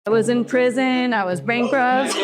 I was in prison, I was bankrupt.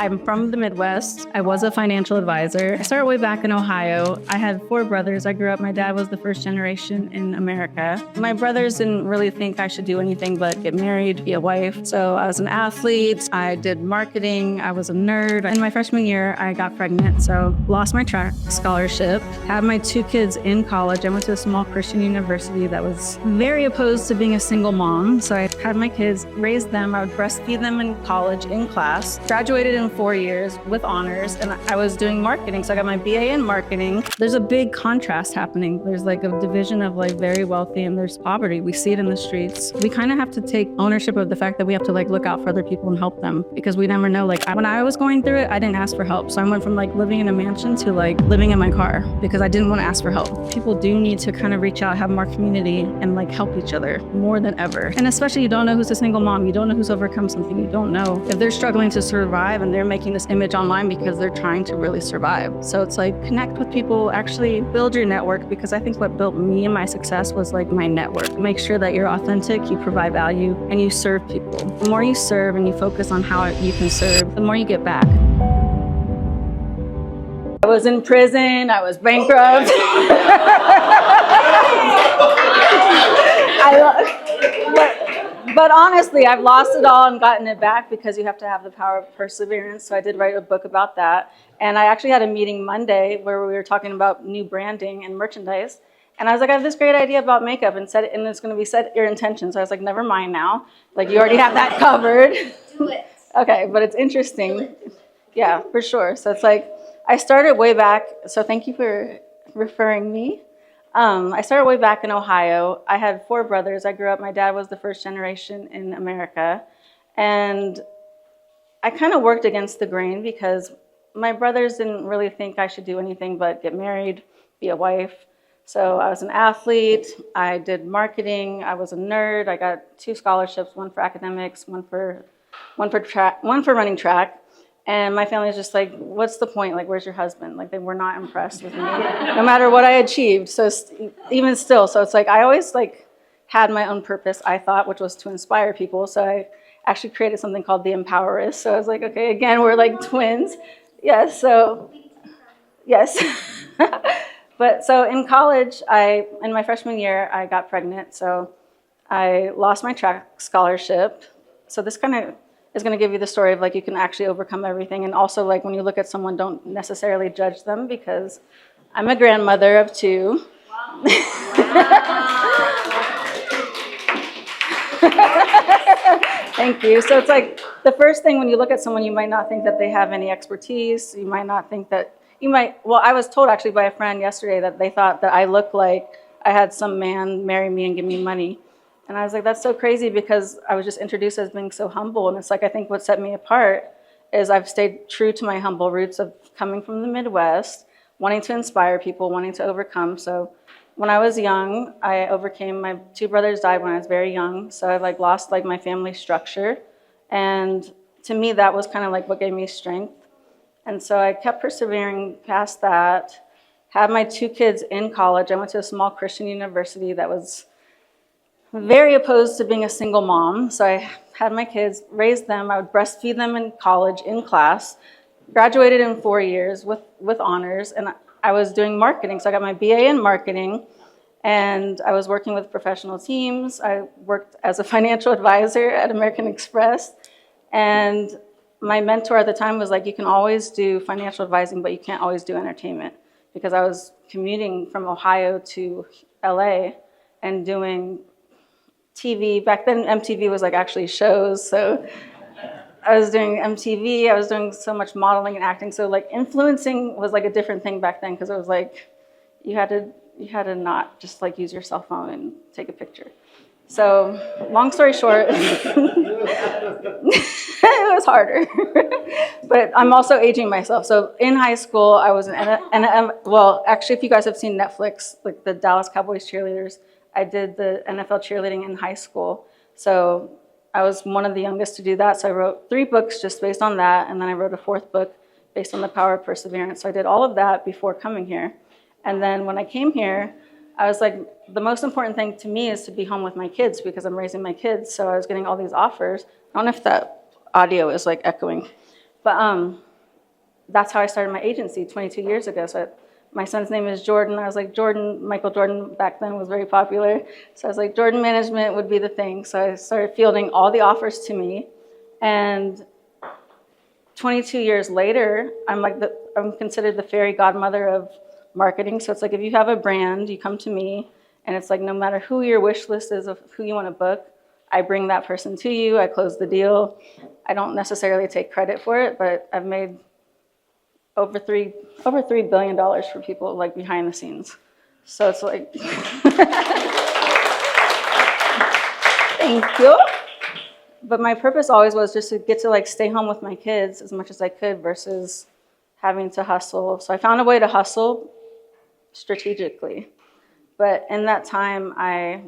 I'm from the Midwest. I was a financial advisor. I started way back in Ohio. I had 4 brothers. I grew up, my dad was the first generation in America. My brothers didn't really think I should do anything but get married, be a wife. So I was an athlete, I did marketing, I was a nerd. In my freshman year, I got pregnant, so lost my track scholarship, had my 2 kids in college. I went to a small Christian university that was very opposed to being a single mom. So I had my kids, raised them, I would breastfeed them in college, in class, graduated in 4 years with honors, and I was doing marketing. So I got my BA in marketing. There's a big contrast happening. There's like a division of like very wealthy and there's poverty. We see it in the streets. We kind of have to take ownership of the fact that we have to like look out for other people and help them, because we never know. Like when I was going through it, I didn't ask for help. So I went from like living in a mansion to like living in my car because I didn't want to ask for help. People do need to kind of reach out, have more community, and like help each other more than ever. And especially you don't know who's a single mom. You don't know who's overcome something. You don't know if they're struggling to survive and they're making this image online because they're trying to really survive. So it's like connect with people, actually build your network, because I think what built me and my success was like my network. Make sure that you're authentic, you provide value, and you serve people. The more you serve and you focus on how you can serve, the more you get back. I was in prison, I was bankrupt. But honestly, I've lost it all and gotten it back because you have to have the power of perseverance. So I did write a book about that. And I actually had a meeting Monday where we were talking about new branding and merchandise. And I was like, I have this great idea about makeup and it's going to be set your intentions. So I was like, never mind now. Like, you already have that covered. Do it. Okay, but it's interesting. Yeah, for sure. So it's like, I started way back. So thank you for referring me. I started way back in Ohio. I had 4 brothers. I grew up, my dad was the first generation in America. And I kind of worked against the grain because my brothers didn't really think I should do anything but get married, be a wife. So I was an athlete. I did marketing. I was a nerd. I got 2 scholarships, one for academics, one for running track. And my family was just like, what's the point? Like, where's your husband? Like, they were not impressed with me, no matter what I achieved. So even still, so it's like, I always like had my own purpose, I thought, which was to inspire people. So I actually created something called the Empowerist. So I was like, okay, again, we're like twins. Yes, so, yes. But so in college, in my freshman year, I got pregnant. So I lost my track scholarship. So this kind of is going to give you the story of like you can actually overcome everything. And also, like, when you look at someone, don't necessarily judge them, because I'm a grandmother of 2. Wow. Thank you. So it's like the first thing when you look at someone, you might not think that they have any expertise. You might not think that well, I was told actually by a friend yesterday that they thought that I looked like I had some man marry me and give me money. And I was like, that's so crazy, because I was just introduced as being so humble. And it's like, I think what set me apart is I've stayed true to my humble roots of coming from the Midwest, wanting to inspire people, wanting to overcome. So when I was young, I overcame. My 2 brothers died when I was very young. So I like lost like my family structure. And to me, that was kind of like what gave me strength. And so I kept persevering past that, had my 2 kids in college. I went to a small Christian university that was very opposed to being a single mom. So I had my kids, raised them, I would breastfeed them in college, in class, graduated in 4 years with honors, and I was doing marketing. So I got my BA in marketing, and I was working with professional teams. I worked as a financial advisor at American Express, and my mentor at the time was like, you can always do financial advising, but you can't always do entertainment, because I was commuting from Ohio to LA and doing TV. Back then, MTV was like actually shows. So I was doing MTV. I was doing so much modeling and acting. So like influencing was like a different thing back then, because it was like you had to not just like use your cell phone and take a picture. So long story short, it was harder. But I'm also aging myself. So in high school, I was well, actually, if you guys have seen Netflix, like the Dallas Cowboys cheerleaders, I did the NFL cheerleading in high school. So I was one of the youngest to do that. So I wrote 3 books just based on that. And then I wrote a 4th book based on the power of perseverance. So I did all of that before coming here. And then when I came here, I was like, the most important thing to me is to be home with my kids because I'm raising my kids. So I was getting all these offers. I don't know if that audio is like echoing, but that's how I started my agency 22 years ago. So my son's name is Jordan. I was like, Jordan, Michael Jordan back then was very popular. So I was like, Jordan management would be the thing. So I started fielding all the offers to me. And 22 years later, I'm considered the fairy godmother of marketing. So it's like, if you have a brand, you come to me, and it's like, no matter who your wish list is of who you want to book, I bring that person to you. I close the deal. I don't necessarily take credit for it, but I've made over $3 billion for people like behind the scenes. So it's like, thank you. But my purpose always was just to get to like stay home with my kids as much as I could versus having to hustle. So I found a way to hustle strategically. But in that time, I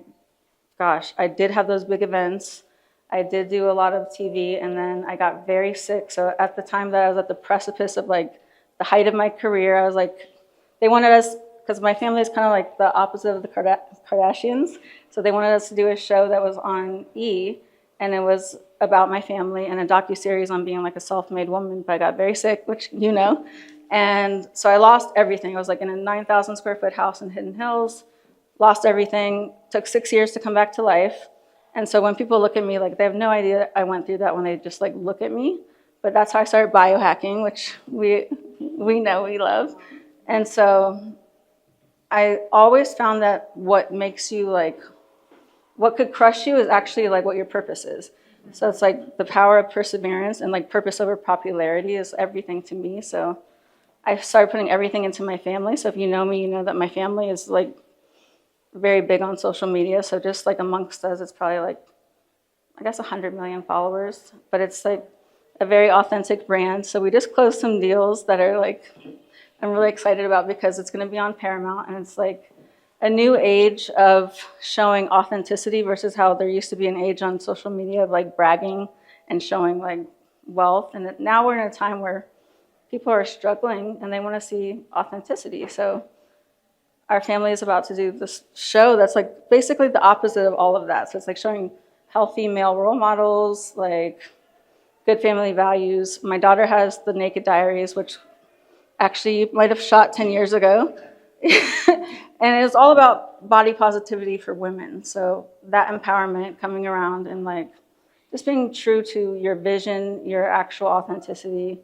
did have those big events. I did do a lot of TV, and then I got very sick. So at the time that I was at the precipice of like the height of my career, I was like, they wanted us, because my family is kind of like the opposite of the Kardashians. So they wanted us to do a show that was on E! And it was about my family and a docuseries on being like a self-made woman, but I got very sick, which you know. And so I lost everything. I was like in a 9,000 square foot house in Hidden Hills, lost everything, took 6 years to come back to life. And so when people look at me, like they have no idea I went through that when they just like look at me. But that's how I started biohacking, which we know we love. And so I always found that what makes you like, what could crush you is actually like what your purpose is. So it's like the power of perseverance, and like purpose over popularity is everything to me. So I started putting everything into my family. So if you know me, you know that my family is like very big on social media. So just like amongst us, it's probably like, I guess 100 million followers, but it's like a very authentic brand. So we just closed some deals that are like, I'm really excited about because it's going to be on Paramount, and it's like a new age of showing authenticity versus how there used to be an age on social media of like bragging and showing like wealth. And now we're in a time where people are struggling and they want to see authenticity. So our family is about to do this show that's like basically the opposite of all of that. So it's like showing healthy male role models, like good family values. My daughter has the Naked Diaries, which actually you might have shot 10 years ago. And it's all about body positivity for women. So that empowerment coming around and like just being true to your vision, your actual authenticity.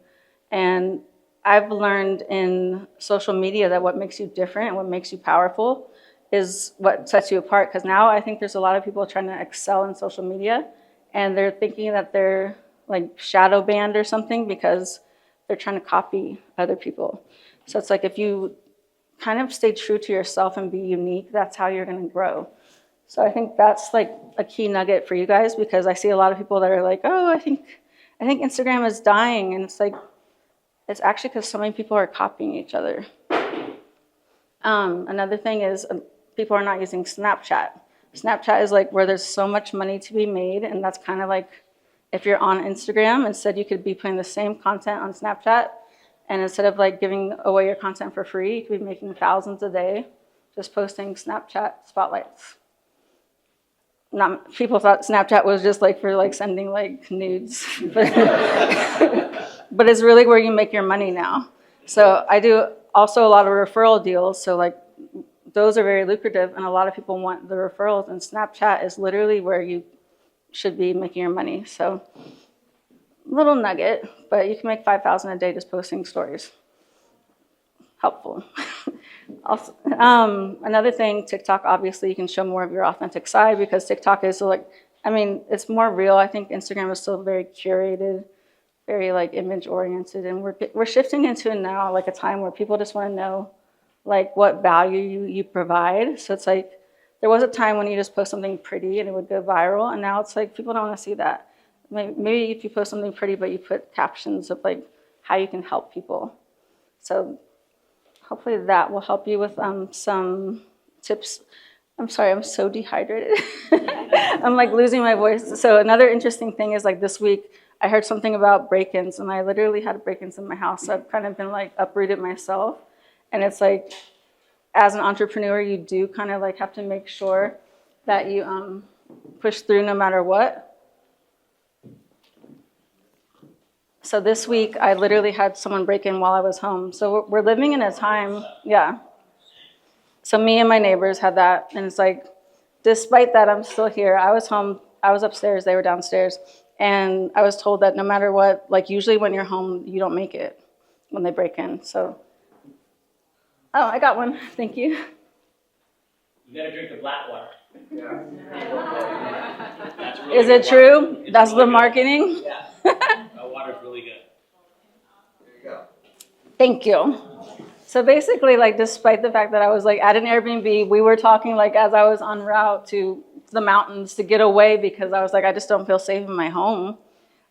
And I've learned in social media that what makes you different and what makes you powerful is what sets you apart. Because now I think there's a lot of people trying to excel in social media, and they're thinking that they're like shadow banned or something because they're trying to copy other people. So it's like if you kind of stay true to yourself and be unique, that's how you're going to grow. So I think that's like a key nugget for you guys, because I see a lot of people that are like, oh, I think Instagram is dying. And it's like, it's actually because so many people are copying each other. Another thing is people are not using Snapchat. Snapchat is like where there's so much money to be made. And that's kind of like if you're on Instagram, instead you could be putting the same content on Snapchat. And instead of like giving away your content for free, you could be making thousands a day just posting Snapchat spotlights. People thought Snapchat was just like for like sending like nudes, but, but it's really where you make your money now. So I do also a lot of referral deals. So like those are very lucrative, and a lot of people want the referrals, and Snapchat is literally where you should be making your money. So little nugget, but you can make $5,000 a day just posting stories. Helpful. Also, another thing, TikTok, obviously you can show more of your authentic side because TikTok is like, I mean, it's more real. I think Instagram is still very curated, very like image oriented, and we're shifting into now like a time where people just want to know like what value you provide. So it's like there was a time when you just post something pretty and it would go viral, and now it's like people don't want to see that. Maybe if you post something pretty, but you put captions of like how you can help people. So hopefully that will help you with some tips. I'm sorry, I'm so dehydrated. I'm like losing my voice. So another interesting thing is like this week, I heard something about break-ins, and I literally had break-ins in my house. So I've kind of been like uprooted myself. And it's like, as an entrepreneur, you do kind of like have to make sure that you push through no matter what. So this week, I literally had someone break in while I was home. So we're living in a time, yeah. So me and my neighbors had that, and it's like, despite that, I'm still here. I was home, I was upstairs, they were downstairs, and I was told that no matter what, like usually when you're home, you don't make it when they break in. So, oh, I got one. Thank you. You gotta drink the black water. Yeah. Is it true? That's the marketing? Yeah. That water's really good. There you go. Thank you. So basically, like, despite the fact that I was like at an Airbnb, we were talking like as I was en route to the mountains to get away because I was like, I just don't feel safe in my home.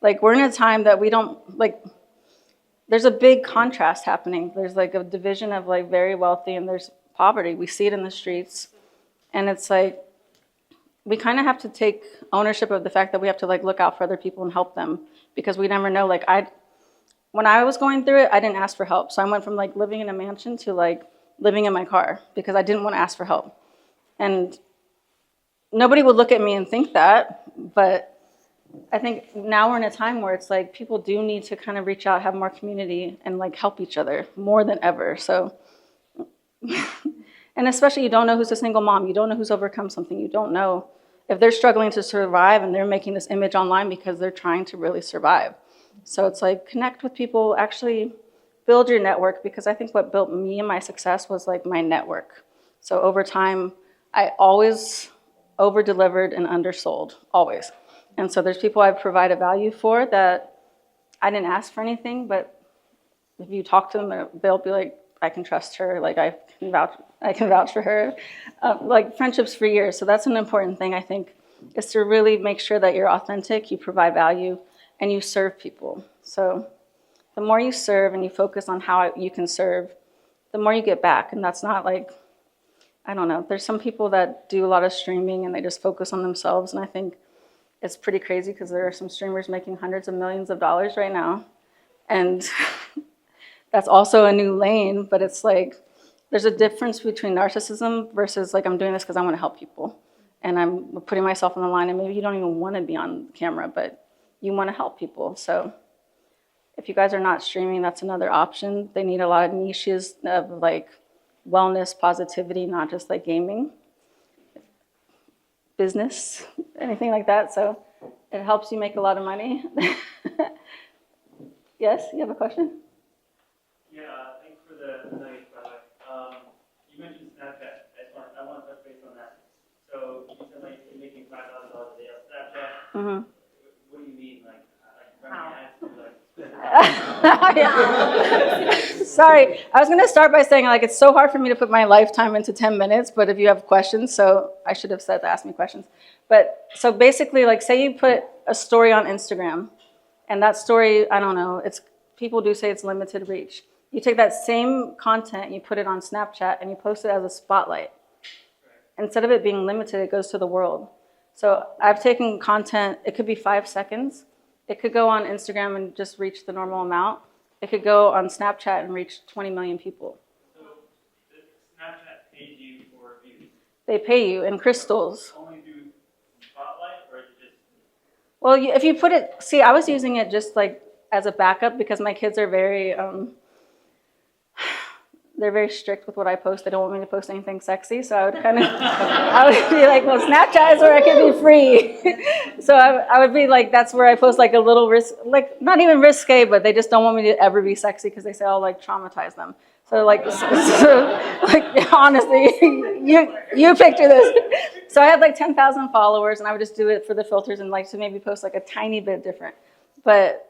Like, we're in a time that we don't, like, there's a big contrast happening. There's like a division of like very wealthy and there's poverty. We see it in the streets. And it's like, we kind of have to take ownership of the fact that we have to like look out for other people and help them because we never know. Like, when I was going through it, I didn't ask for help. So I went from like living in a mansion to like living in my car because I didn't want to ask for help. And nobody would look at me and think that, but I think now we're in a time where it's like people do need to kind of reach out, have more community, and like help each other more than ever. So, and especially you don't know who's a single mom. You don't know who's overcome something. You don't know if they're struggling to survive and they're making this image online because they're trying to really survive. So it's like connect with people, actually build your network, because I think what built me and my success was like my network. So over time, I always over-delivered and undersold, always. And so there's people I provide a value for that I didn't ask for anything, but if you talk to them, they'll be like, I can trust her, like I can vouch for her, like friendships for years. So that's an important thing, I think, is to really make sure that you're authentic, you provide value, and you serve people. So the more you serve and you focus on how you can serve, the more you get back. And that's not like, I don't know, there's some people that do a lot of streaming and they just focus on themselves. And I think it's pretty crazy because there are some streamers making hundreds of millions of dollars right now. And that's also a new lane, but it's like, there's a difference between narcissism versus like, I'm doing this because I want to help people. And I'm putting myself on the line, and maybe you don't even want to be on camera, but you want to help people. So if you guys are not streaming, that's another option. They need a lot of niches of like wellness, positivity, not just like gaming, business, anything like that. So it helps you make a lot of money. Yes, you have a question? Yeah, thanks for the nuggets, by the way. You mentioned Snapchat. I want to touch base on that. So you said like you're making $5,000 a day on Snapchat. Mm-hmm. What do you mean, like running ads? Like, Sorry, I was going to start by saying like it's so hard for me to put my lifetime into 10 minutes, but if you have questions, so I should have said to ask me questions. But so basically, like say you put a story on Instagram, and that story, I don't know, it's people do say it's limited reach. You take that same content, you put it on Snapchat, and you post it as a spotlight. Instead of it being limited, it goes to the world. So I've taken content, it could be 5 seconds. It could go on Instagram and just reach the normal amount. It could go on Snapchat and reach 20 million people. so Snapchat pays you for views. They pay you in crystals. Only do spotlight, or is it just? Well, if you put it, see, I was using it just like as a backup because my kids are very, they're very strict with what I post. They don't want me to post anything sexy. So I would kind of, I would be like, well, Snapchat is where I can be free. So I would be like, that's where I post like a little risk, like not even risque, but they just don't want me to ever be sexy because they say I'll like traumatize them. So like, like honestly, you picture this. So I had like 10,000 followers and I would just do it for the filters and like to maybe post like a tiny bit different. But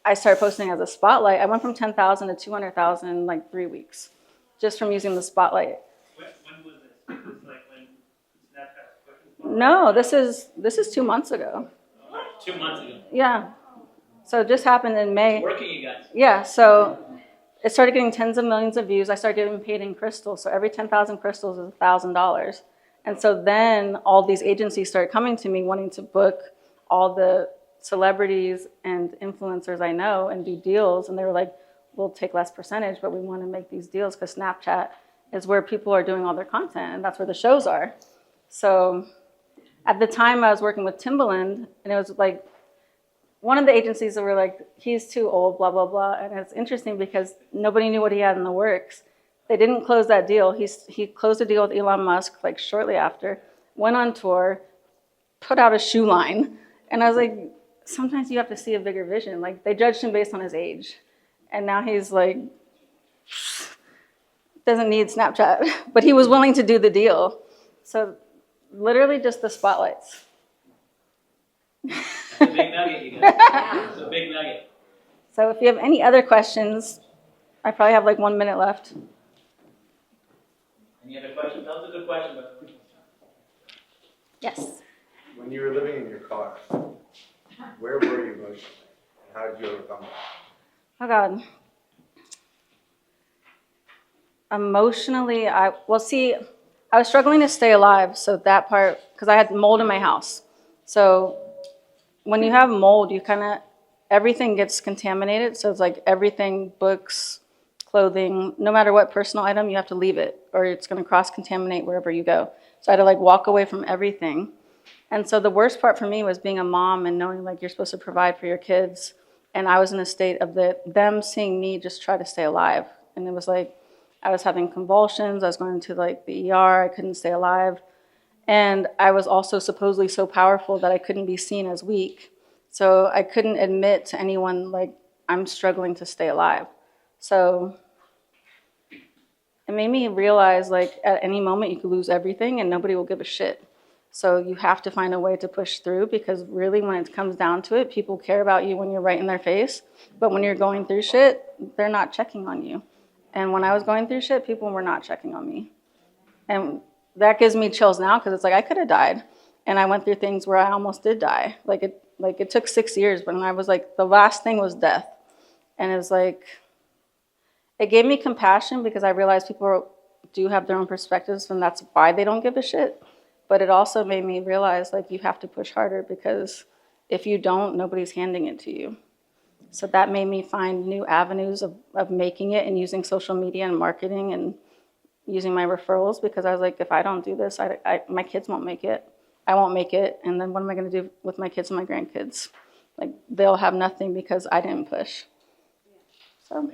I started posting as a spotlight. I went from 10,000 to 200,000 in like 3 weeks, just from using the spotlight. When was this? Was this like when Snapchat was? No, this is 2 months ago. 2 months ago. Yeah. So it just happened in May. Working, you guys. Yeah, so it started getting tens of millions of views. I started getting paid in crystals. So every 10,000 crystals is $1,000. And so then all these agencies started coming to me wanting to book all the celebrities and influencers I know and do deals. And they were like, we'll take less percentage, but we want to make these deals because Snapchat is where people are doing all their content, and that's where the shows are. So at the time I was working with Timbaland, and it was like one of the agencies that were like, he's too old, blah, blah, blah. And it's interesting because nobody knew what he had in the works. They didn't close that deal. He closed a deal with Elon Musk like shortly after, went on tour, put out a shoe line. And I was like, sometimes you have to see a bigger vision. Like, they judged him based on his age. And now he's like, doesn't need Snapchat. But he was willing to do the deal. So literally just the spotlights. That's a big nugget, you guys. It's a big nugget. So if you have any other questions, I probably have like 1 minute left. Any other questions? That was a good question, but. Yes. When you were living in your car, where were you emotionally? And how did you overcome it? Oh God. Emotionally, I was struggling to stay alive. So that part, because I had mold in my house. So when you have mold, everything gets contaminated. So it's like everything, books, clothing, no matter what personal item, you have to leave it or it's going to cross-contaminate wherever you go. So I had to like walk away from everything. And so the worst part for me was being a mom and knowing like you're supposed to provide for your kids. And I was in a state of them seeing me just try to stay alive. And it was like, I was having convulsions. I was going to like the ER. I couldn't stay alive. And I was also supposedly so powerful that I couldn't be seen as weak. So I couldn't admit to anyone like I'm struggling to stay alive. So it made me realize like at any moment you could lose everything and nobody will give a shit. So you have to find a way to push through because really when it comes down to it, people care about you when you're right in their face. But when you're going through shit, they're not checking on you. And when I was going through shit, people were not checking on me. And that gives me chills now because it's like I could have died. And I went through things where I almost did die. Like it took 6 years, but I was like, the last thing was death. And it was like, it gave me compassion because I realized people do have their own perspectives and that's why they don't give a shit. But it also made me realize like you have to push harder because if you don't, nobody's handing it to you. So that made me find new avenues of making it and using social media and marketing and using my referrals because I was like, if I don't do this, my kids won't make it. I won't make it. And then what am I going to do with my kids and my grandkids? Like they'll have nothing because I didn't push. So.